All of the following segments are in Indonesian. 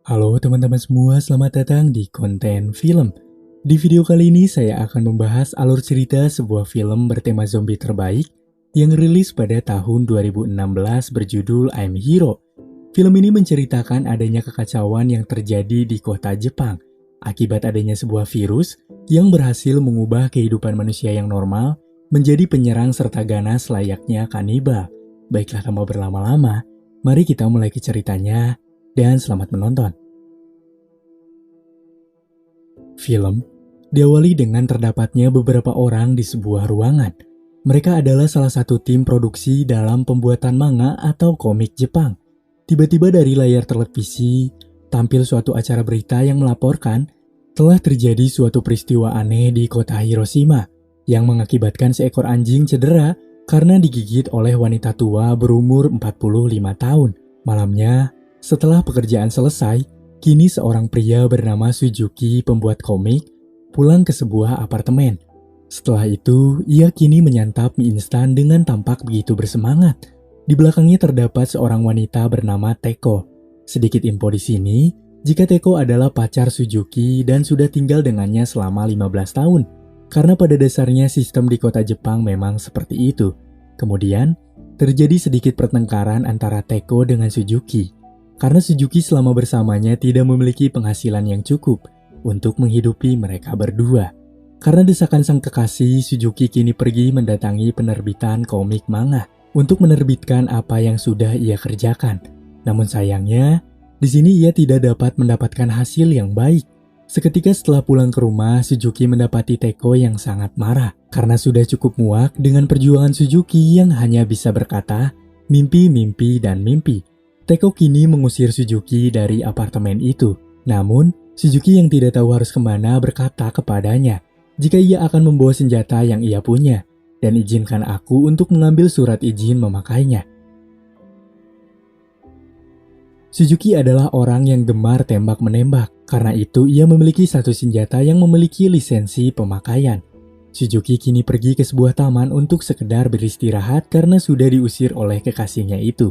Halo teman-teman semua, selamat datang di konten film. Di video kali ini saya akan membahas alur cerita sebuah film bertema zombie terbaik yang rilis pada tahun 2016 berjudul I'm Hero. Film ini menceritakan adanya kekacauan yang terjadi di kota Jepang akibat adanya sebuah virus yang berhasil mengubah kehidupan manusia yang normal menjadi penyerang serta ganas layaknya kanibal. Baiklah tanpa berlama-lama, mari kita mulai ke ceritanya dan selamat menonton. Film diawali dengan terdapatnya beberapa orang di sebuah ruangan. Mereka adalah salah satu tim produksi dalam pembuatan manga atau komik Jepang. Tiba-tiba dari layar televisi, tampil suatu acara berita yang melaporkan telah terjadi suatu peristiwa aneh di kota Hiroshima yang mengakibatkan seekor anjing cedera karena digigit oleh wanita tua berumur 45 tahun. Malamnya, setelah pekerjaan selesai, kini seorang pria bernama Suzuki, pembuat komik, pulang ke sebuah apartemen. Setelah itu, ia kini menyantap mie instan dengan tampak begitu bersemangat. Di belakangnya terdapat seorang wanita bernama Teko. Sedikit info di sini, jika Teko adalah pacar Suzuki dan sudah tinggal dengannya selama 15 tahun. Karena pada dasarnya sistem di kota Jepang memang seperti itu. Kemudian, terjadi sedikit pertengkaran antara Teko dengan Suzuki. Karena Suzuki selama bersamanya tidak memiliki penghasilan yang cukup untuk menghidupi mereka berdua. Karena desakan sang kekasih, Suzuki kini pergi mendatangi penerbitan komik manga untuk menerbitkan apa yang sudah ia kerjakan. Namun sayangnya, di sini ia tidak dapat mendapatkan hasil yang baik. Seketika setelah pulang ke rumah, Suzuki mendapati Teko yang sangat marah karena sudah cukup muak dengan perjuangan Suzuki yang hanya bisa berkata, mimpi, mimpi, dan mimpi. Teko kini mengusir Suzuki dari apartemen itu. Namun, Suzuki yang tidak tahu harus kemana berkata kepadanya jika ia akan membawa senjata yang ia punya dan izinkan aku untuk mengambil surat izin memakainya. Suzuki adalah orang yang gemar tembak-menembak. Karena itu, ia memiliki satu senjata yang memiliki lisensi pemakaian. Suzuki kini pergi ke sebuah taman untuk sekedar beristirahat karena sudah diusir oleh kekasihnya itu.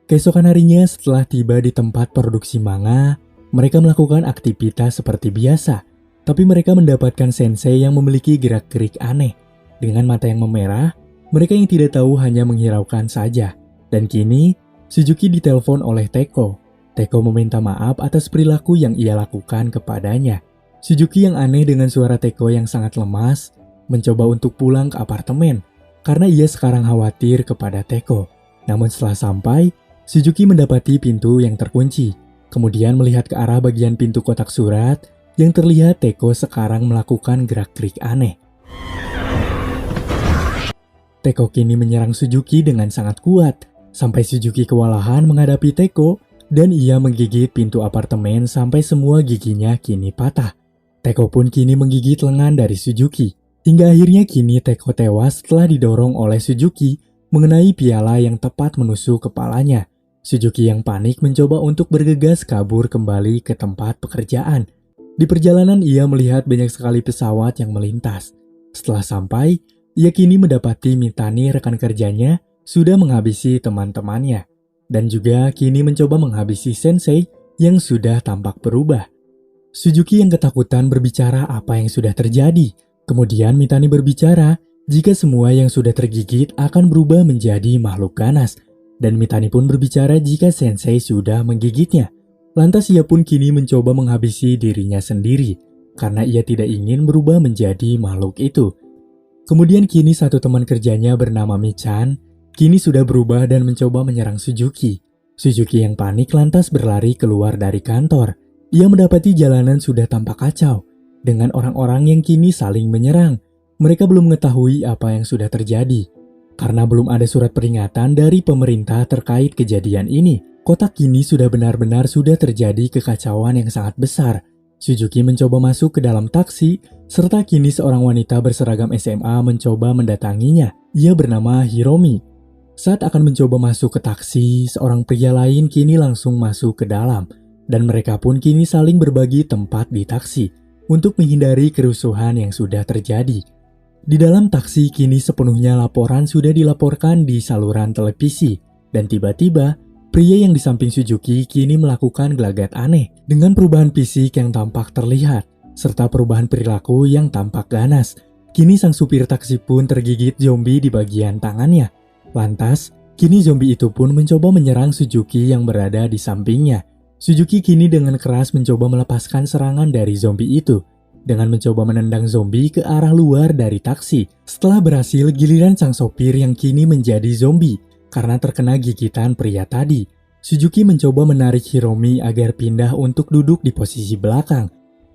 Keesokan harinya setelah tiba di tempat produksi manga, mereka melakukan aktivitas seperti biasa. Tapi mereka mendapatkan sensei yang memiliki gerak-gerik aneh. Dengan mata yang memerah, mereka yang tidak tahu hanya menghiraukan saja. Dan kini, Suzuki ditelepon oleh Teko. Teko meminta maaf atas perilaku yang ia lakukan kepadanya. Suzuki yang aneh dengan suara Teko yang sangat lemas, mencoba untuk pulang ke apartemen karena ia sekarang khawatir kepada Teko. Namun setelah sampai, Suzuki mendapati pintu yang terkunci. Kemudian melihat ke arah bagian pintu kotak surat yang terlihat Teko sekarang melakukan gerak-gerik aneh. Teko kini menyerang Suzuki dengan sangat kuat, sampai Suzuki kewalahan menghadapi Teko dan ia menggigit pintu apartemen sampai semua giginya kini patah. Teko pun kini menggigit lengan dari Suzuki. Hingga akhirnya kini Teko tewas setelah didorong oleh Suzuki mengenai piala yang tepat menusuk kepalanya. Suzuki yang panik mencoba untuk bergegas kabur kembali ke tempat pekerjaan. Di perjalanan ia melihat banyak sekali pesawat yang melintas. Setelah sampai, ia kini mendapati Mitani rekan kerjanya sudah menghabisi teman-temannya. Dan juga kini mencoba menghabisi sensei yang sudah tampak berubah. Suzuki yang ketakutan berbicara apa yang sudah terjadi. Kemudian Mitani berbicara jika semua yang sudah tergigit akan berubah menjadi makhluk ganas. Dan Mitani pun berbicara jika sensei sudah menggigitnya. Lantas ia pun kini mencoba menghabisi dirinya sendiri karena ia tidak ingin berubah menjadi makhluk itu. Kemudian kini satu teman kerjanya bernama Michan kini sudah berubah dan mencoba menyerang Suzuki. Suzuki yang panik lantas berlari keluar dari kantor. Ia mendapati jalanan sudah tampak kacau dengan orang-orang yang kini saling menyerang. Mereka belum mengetahui apa yang sudah terjadi. Karena belum ada surat peringatan dari pemerintah terkait kejadian ini, kota kini sudah benar-benar sudah terjadi kekacauan yang sangat besar. Suzuki mencoba masuk ke dalam taksi, serta kini seorang wanita berseragam SMA mencoba mendatanginya. Ia bernama Hiromi. Saat akan mencoba masuk ke taksi, seorang pria lain kini langsung masuk ke dalam. Dan mereka pun kini saling berbagi tempat di taksi untuk menghindari kerusuhan yang sudah terjadi. Di dalam taksi kini sepenuhnya laporan sudah dilaporkan di saluran televisi. Dan tiba-tiba Pria yang di samping Suzuki kini melakukan gelagat aneh dengan perubahan fisik yang tampak terlihat, serta perubahan perilaku yang tampak ganas. Kini sang supir taksi pun tergigit zombie di bagian tangannya. Lantas, kini zombie itu pun mencoba menyerang Suzuki yang berada di sampingnya. Suzuki kini dengan keras mencoba melepaskan serangan dari zombie itu, dengan mencoba menendang zombie ke arah luar dari taksi. Setelah berhasil, giliran sang sopir yang kini menjadi zombie karena terkena gigitan pria tadi. Suzuki mencoba menarik Hiromi agar pindah untuk duduk di posisi belakang.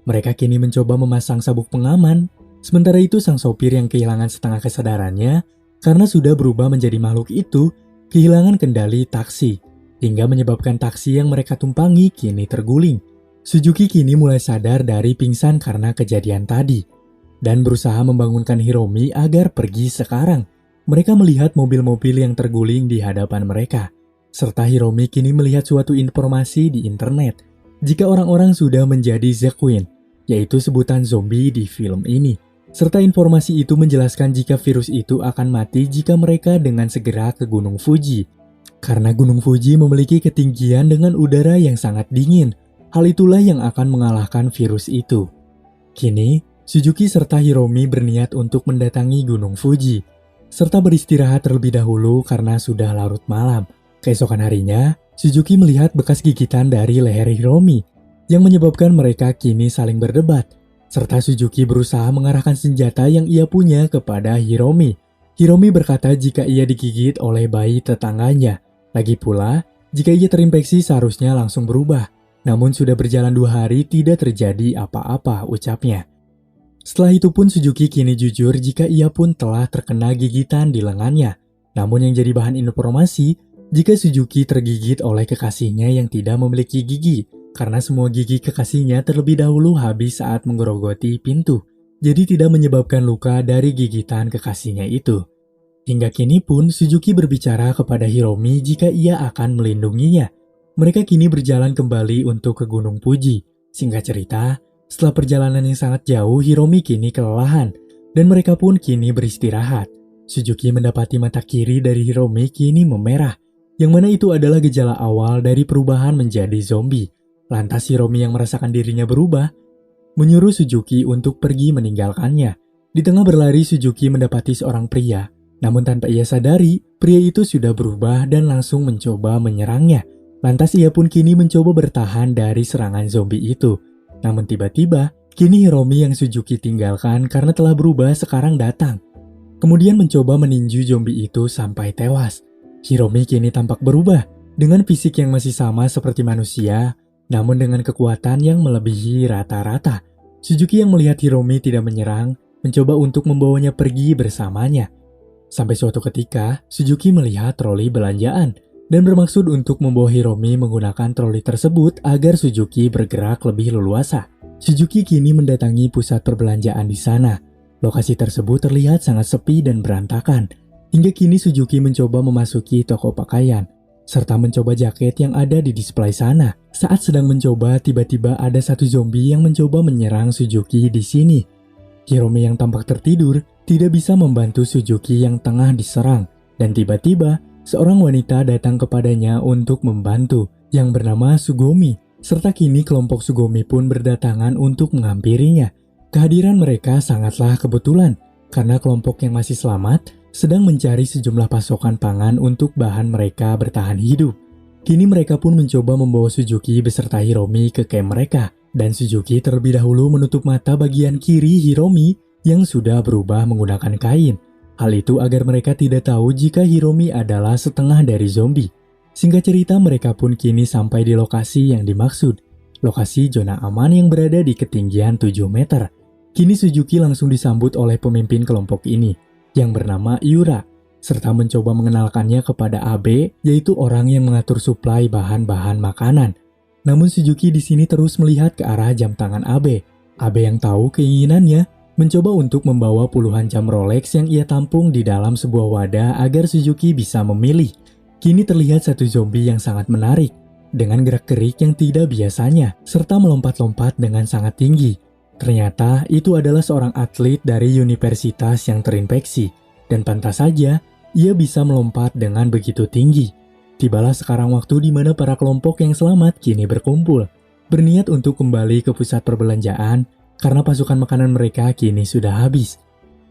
Mereka kini mencoba memasang sabuk pengaman. Sementara itu sang sopir yang kehilangan setengah kesadarannya karena sudah berubah menjadi makhluk itu, kehilangan kendali taksi, hingga menyebabkan taksi yang mereka tumpangi kini terguling. Suzuki kini mulai sadar dari pingsan karena kejadian tadi, dan berusaha membangunkan Hiromi agar pergi sekarang. Mereka melihat mobil-mobil yang terguling di hadapan mereka, serta Hiromi kini melihat suatu informasi di internet jika orang-orang sudah menjadi Zekuin, yaitu sebutan zombie di film ini. Serta informasi itu menjelaskan jika virus itu akan mati jika mereka dengan segera ke Gunung Fuji. Karena Gunung Fuji memiliki ketinggian dengan udara yang sangat dingin, hal itulah yang akan mengalahkan virus itu. Kini, Suzuki serta Hiromi berniat untuk mendatangi Gunung Fuji, serta beristirahat terlebih dahulu karena sudah larut malam. Keesokan harinya, Suzuki melihat bekas gigitan dari leher Hiromi, yang menyebabkan mereka kini saling berdebat, serta Suzuki berusaha mengarahkan senjata yang ia punya kepada Hiromi. Hiromi berkata jika ia digigit oleh bayi tetangganya. Lagi pula, jika ia terinfeksi seharusnya langsung berubah. Namun sudah berjalan 2 hari tidak terjadi apa-apa, ucapnya. Setelah itu pun Suzuki kini jujur jika ia pun telah terkena gigitan di lengannya. Namun yang jadi bahan informasi, jika Suzuki tergigit oleh kekasihnya yang tidak memiliki gigi, karena semua gigi kekasihnya terlebih dahulu habis saat menggerogoti pintu, jadi tidak menyebabkan luka dari gigitan kekasihnya itu. Hingga kini pun Suzuki berbicara kepada Hiromi jika ia akan melindunginya. Mereka kini berjalan kembali untuk ke Gunung Fuji. Singkat cerita, setelah perjalanan yang sangat jauh, Hiromi kini kelelahan, dan mereka pun kini beristirahat. Suzuki mendapati mata kiri dari Hiromi kini memerah, yang mana itu adalah gejala awal dari perubahan menjadi zombie. Lantas Hiromi yang merasakan dirinya berubah, menyuruh Suzuki untuk pergi meninggalkannya. Di tengah berlari, Suzuki mendapati seorang pria, namun tanpa ia sadari, pria itu sudah berubah dan langsung mencoba menyerangnya. Lantas ia pun kini mencoba bertahan dari serangan zombie itu. Namun tiba-tiba, kini Hiromi yang Suzuki tinggalkan karena telah berubah sekarang datang. Kemudian mencoba meninju zombie itu sampai tewas. Hiromi kini tampak berubah, dengan fisik yang masih sama seperti manusia, namun dengan kekuatan yang melebihi rata-rata. Suzuki yang melihat Hiromi tidak menyerang, mencoba untuk membawanya pergi bersamanya. Sampai suatu ketika, Suzuki melihat troli belanjaan, dan bermaksud untuk membawa Hiromi menggunakan troli tersebut agar Suzuki bergerak lebih leluasa. Suzuki kini mendatangi pusat perbelanjaan di sana. Lokasi tersebut terlihat sangat sepi dan berantakan. Hingga kini Suzuki mencoba memasuki toko pakaian, serta mencoba jaket yang ada di display sana. Saat sedang mencoba, tiba-tiba ada satu zombie yang mencoba menyerang Suzuki di sini. Hiromi yang tampak tertidur tidak bisa membantu Suzuki yang tengah diserang, dan tiba-tiba seorang wanita datang kepadanya untuk membantu, yang bernama Sugomi, serta kini kelompok Sugomi pun berdatangan untuk menghampirinya. Kehadiran mereka sangatlah kebetulan, karena kelompok yang masih selamat sedang mencari sejumlah pasokan pangan untuk bahan mereka bertahan hidup. Kini mereka pun mencoba membawa Suzuki beserta Hiromi ke camp mereka, dan Suzuki terlebih dahulu menutup mata bagian kiri Hiromi yang sudah berubah menggunakan kain. Hal itu agar mereka tidak tahu jika Hiromi adalah setengah dari zombie. Singkat cerita, mereka pun kini sampai di lokasi yang dimaksud. Lokasi zona aman yang berada di ketinggian 7 meter. Kini Suzuki langsung disambut oleh pemimpin kelompok ini, yang bernama Yura, serta mencoba mengenalkannya kepada Abe, yaitu orang yang mengatur suplai bahan-bahan makanan. Namun Suzuki di sini terus melihat ke arah jam tangan Abe. Abe yang tahu keinginannya, mencoba untuk membawa puluhan jam Rolex yang ia tampung di dalam sebuah wadah agar Suzuki bisa memilih. Kini terlihat satu zombie yang sangat menarik, dengan gerak-gerik yang tidak biasanya, serta melompat-lompat dengan sangat tinggi. Ternyata itu adalah seorang atlet dari universitas yang terinfeksi, dan pantas saja ia bisa melompat dengan begitu tinggi. Tibalah sekarang waktu di mana para kelompok yang selamat kini berkumpul, berniat untuk kembali ke pusat perbelanjaan karena pasukan makanan mereka kini sudah habis.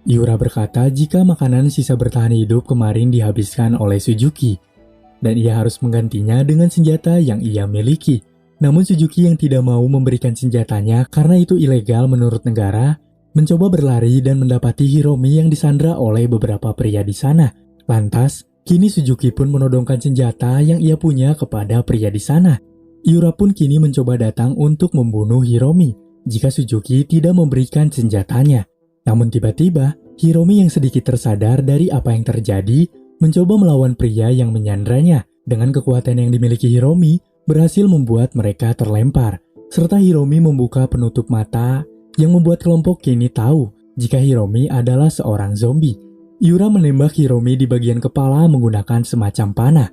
Yura berkata jika makanan sisa bertahan hidup kemarin dihabiskan oleh Suzuki, dan ia harus menggantinya dengan senjata yang ia miliki. Namun Suzuki yang tidak mau memberikan senjatanya karena itu ilegal menurut negara, mencoba berlari dan mendapati Hiromi yang disandra oleh beberapa pria di sana. Lantas, kini Suzuki pun menodongkan senjata yang ia punya kepada pria di sana. Yura pun kini mencoba datang untuk membunuh Hiromi jika Suzuki tidak memberikan senjatanya. Namun tiba-tiba, Hiromi yang sedikit tersadar dari apa yang terjadi, mencoba melawan pria yang menyandranya. Dengan kekuatan yang dimiliki Hiromi, berhasil membuat mereka terlempar. Serta Hiromi membuka penutup mata yang membuat kelompok kini tahu jika Hiromi adalah seorang zombie. Yura menembak Hiromi di bagian kepala menggunakan semacam panah.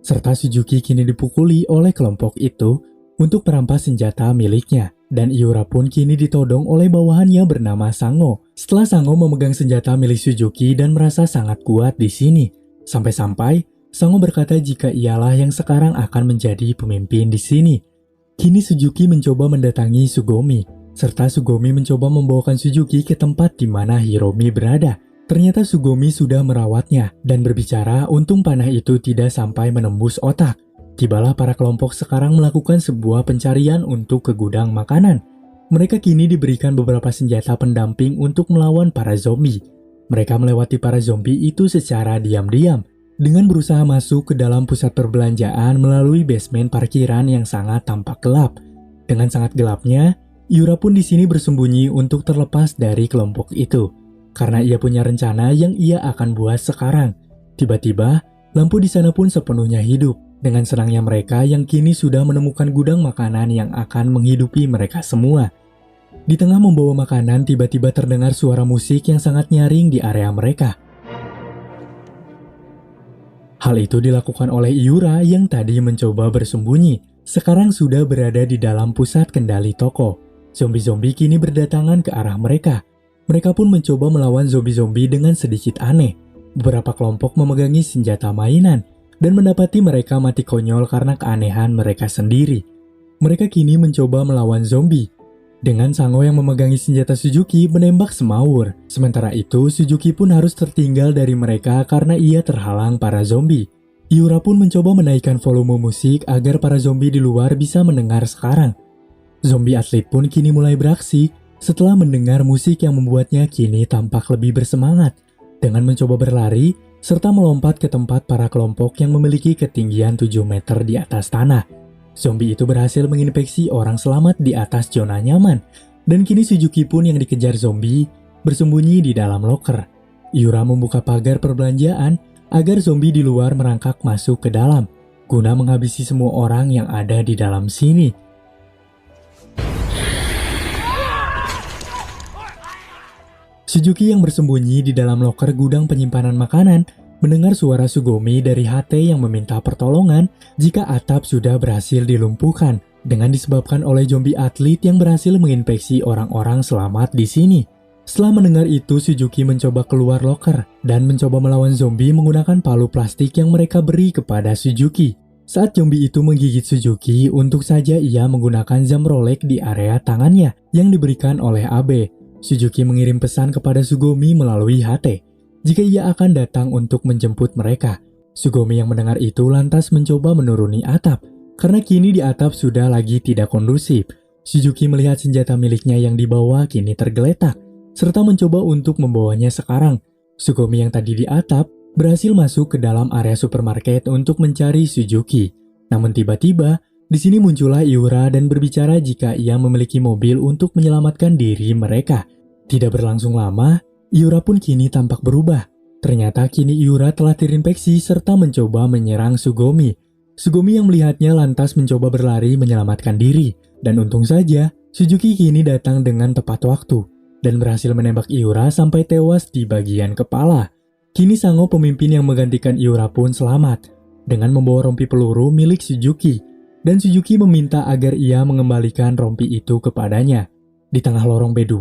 Serta Suzuki kini dipukuli oleh kelompok itu untuk merampas senjata miliknya. Dan Yura pun kini ditodong oleh bawahannya bernama Sango. Setelah Sango memegang senjata milik Suzuki dan merasa sangat kuat di sini. Sampai-sampai Sango berkata jika ialah yang sekarang akan menjadi pemimpin di sini. Kini Suzuki mencoba mendatangi Sugomi, serta Sugomi mencoba membawakan Suzuki ke tempat di mana Hiromi berada. Ternyata Sugomi sudah merawatnya dan berbicara untung panah itu tidak sampai menembus otak. Tibalah para kelompok sekarang melakukan sebuah pencarian untuk ke gudang makanan. Mereka kini diberikan beberapa senjata pendamping untuk melawan para zombie. Mereka melewati para zombie itu secara diam-diam dengan berusaha masuk ke dalam pusat perbelanjaan melalui basement parkiran yang sangat tampak gelap. Dengan sangat gelapnya, Yura pun di sini bersembunyi untuk terlepas dari kelompok itu. Karena ia punya rencana yang ia akan buat sekarang. Tiba-tiba, lampu di sana pun sepenuhnya hidup. Dengan senangnya mereka yang kini sudah menemukan gudang makanan yang akan menghidupi mereka semua. Di tengah membawa makanan, tiba-tiba terdengar suara musik yang sangat nyaring di area mereka. Hal itu dilakukan oleh Yura yang tadi mencoba bersembunyi. Sekarang sudah berada di dalam pusat kendali toko. Zombie-zombie kini berdatangan ke arah mereka. Mereka pun mencoba melawan zombie-zombie dengan sedikit aneh. Beberapa kelompok memegangi senjata mainan dan mendapati mereka mati konyol karena keanehan mereka sendiri. Mereka kini mencoba melawan zombie. Dengan Sango yang memegangi senjata Suzuki menembak semawur. Sementara itu, Suzuki pun harus tertinggal dari mereka karena ia terhalang para zombie. Yura pun mencoba menaikkan volume musik agar para zombie di luar bisa mendengar sekarang. Zombie atlet pun kini mulai beraksi setelah mendengar musik yang membuatnya kini tampak lebih bersemangat dengan mencoba berlari serta melompat ke tempat para kelompok yang memiliki ketinggian 7 meter di atas tanah. Zombie itu berhasil menginfeksi orang selamat di atas zona nyaman, dan kini Suzuki pun yang dikejar zombie bersembunyi di dalam loker. Yura membuka pagar perbelanjaan agar zombie di luar merangkak masuk ke dalam, guna menghabisi semua orang yang ada di dalam sini. Suzuki yang bersembunyi di dalam loker gudang penyimpanan makanan mendengar suara Sugomi dari HT yang meminta pertolongan jika atap sudah berhasil dilumpuhkan dengan disebabkan oleh zombie atlet yang berhasil menginfeksi orang-orang selamat di sini. Setelah mendengar itu, Suzuki mencoba keluar loker dan mencoba melawan zombie menggunakan palu plastik yang mereka beri kepada Suzuki. Saat zombie itu menggigit Suzuki, untung saja ia menggunakan jam Rolex di area tangannya yang diberikan oleh Abe. Suzuki mengirim pesan kepada Sugomi melalui HT jika ia akan datang untuk menjemput mereka. Sugomi yang mendengar itu lantas mencoba menuruni atap karena kini di atap sudah lagi tidak kondusif. Suzuki melihat senjata miliknya yang dibawa kini tergeletak serta mencoba untuk membawanya sekarang. Sugomi yang tadi di atap berhasil masuk ke dalam area supermarket untuk mencari Suzuki. Namun tiba-tiba di sini muncullah Yura dan berbicara jika ia memiliki mobil untuk menyelamatkan diri mereka. Tidak berlangsung lama, Yura pun kini tampak berubah. Ternyata kini Yura telah terinfeksi serta mencoba menyerang Sugomi. Sugomi yang melihatnya lantas mencoba berlari menyelamatkan diri. Dan untung saja, Suzuki kini datang dengan tepat waktu dan berhasil menembak Yura sampai tewas di bagian kepala. Kini Sango pemimpin yang menggantikan Yura pun selamat dengan membawa rompi peluru milik Suzuki. Dan Suzuki meminta agar ia mengembalikan rompi itu kepadanya. Di tengah lorong B2,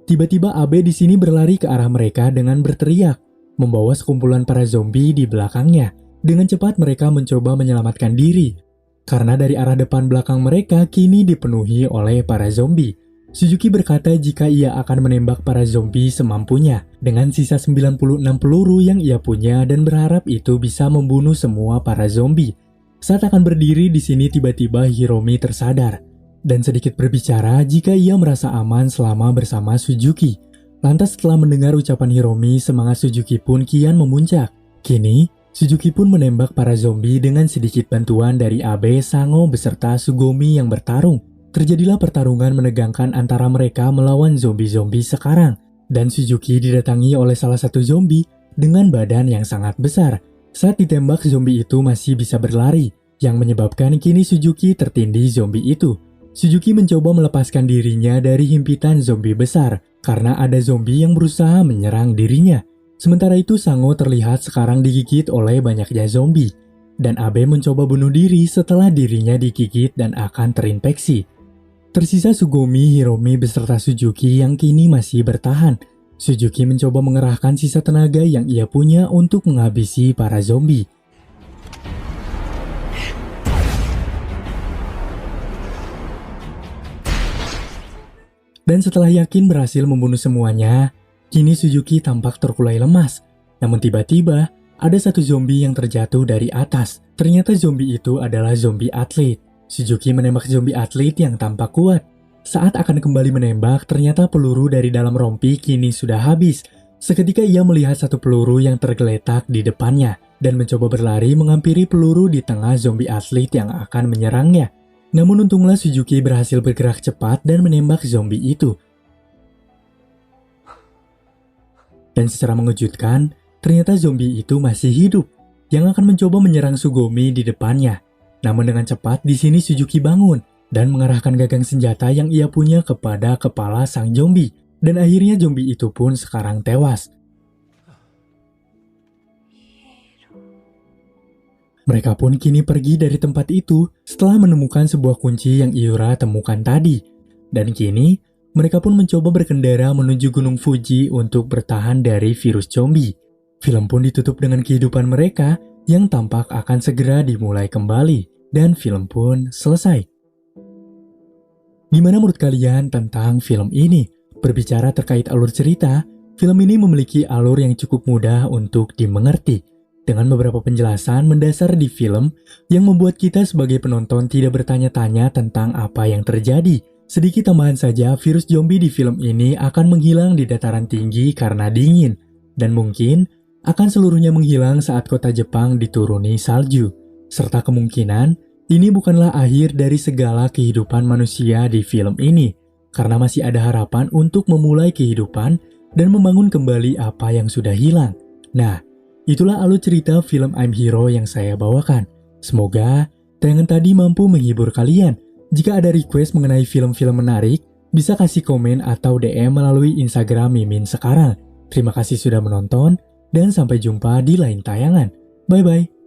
tiba-tiba Abe di sini berlari ke arah mereka dengan berteriak, membawa sekumpulan para zombie di belakangnya. Dengan cepat mereka mencoba menyelamatkan diri, karena dari arah depan belakang mereka kini dipenuhi oleh para zombie. Suzuki berkata jika ia akan menembak para zombie semampunya dengan sisa 96 peluru yang ia punya dan berharap itu bisa membunuh semua para zombie. Saat akan berdiri di sini tiba-tiba Hiromi tersadar dan sedikit berbicara jika ia merasa aman selama bersama Suzuki. Lantas setelah mendengar ucapan Hiromi, semangat Suzuki pun kian memuncak. Kini, Suzuki pun menembak para zombie dengan sedikit bantuan dari Abe, Sango beserta Sugomi yang bertarung. Terjadilah pertarungan menegangkan antara mereka melawan zombie-zombie sekarang. Dan Suzuki didatangi oleh salah satu zombie dengan badan yang sangat besar. Saat ditembak, zombie itu masih bisa berlari, yang menyebabkan kini Suzuki tertindih zombie itu. Suzuki mencoba melepaskan dirinya dari himpitan zombie besar, karena ada zombie yang berusaha menyerang dirinya. Sementara itu Sango terlihat sekarang digigit oleh banyaknya zombie, dan Abe mencoba bunuh diri setelah dirinya digigit dan akan terinfeksi. Tersisa Sugomi, Hiromi beserta Suzuki yang kini masih bertahan. Suzuki mencoba mengerahkan sisa tenaga yang ia punya untuk menghabisi para zombie. Dan setelah yakin berhasil membunuh semuanya, kini Suzuki tampak terkulai lemas. Namun tiba-tiba, ada satu zombie yang terjatuh dari atas. Ternyata zombie itu adalah zombie atlet. Suzuki menembak zombie atlet yang tampak kuat. Saat akan kembali menembak, ternyata peluru dari dalam rompi kini sudah habis. Seketika ia melihat satu peluru yang tergeletak di depannya dan mencoba berlari menghampiri peluru di tengah zombie atlet yang akan menyerangnya. Namun untunglah Suzuki berhasil bergerak cepat dan menembak zombie itu. Dan secara mengejutkan, ternyata zombie itu masih hidup, yang akan mencoba menyerang Sugomi di depannya. Namun dengan cepat di sini Suzuki bangun dan mengarahkan gagang senjata yang ia punya kepada kepala sang zombie. Dan akhirnya zombie itu pun sekarang tewas. Mereka pun kini pergi dari tempat itu setelah menemukan sebuah kunci yang Iura temukan tadi. Dan kini, mereka pun mencoba berkendara menuju Gunung Fuji untuk bertahan dari virus zombie. Film pun ditutup dengan kehidupan mereka yang tampak akan segera dimulai kembali. Dan film pun selesai. Gimana menurut kalian tentang film ini? Berbicara terkait alur cerita, film ini memiliki alur yang cukup mudah untuk dimengerti. Dengan beberapa penjelasan mendasar di film yang membuat kita sebagai penonton tidak bertanya-tanya tentang apa yang terjadi. Sedikit tambahan saja, virus zombie di film ini akan menghilang di dataran tinggi karena dingin. Dan mungkin akan seluruhnya menghilang saat kota Jepang dituruni salju. Serta kemungkinan ini bukanlah akhir dari segala kehidupan manusia di film ini. Karena masih ada harapan untuk memulai kehidupan dan membangun kembali apa yang sudah hilang. Nah, itulah alur cerita film I'm Hero yang saya bawakan. Semoga tayangan tadi mampu menghibur kalian. Jika ada request mengenai film-film menarik, bisa kasih komen atau DM melalui Instagram Mimin sekarang. Terima kasih sudah menonton, dan sampai jumpa di lain tayangan. Bye-bye.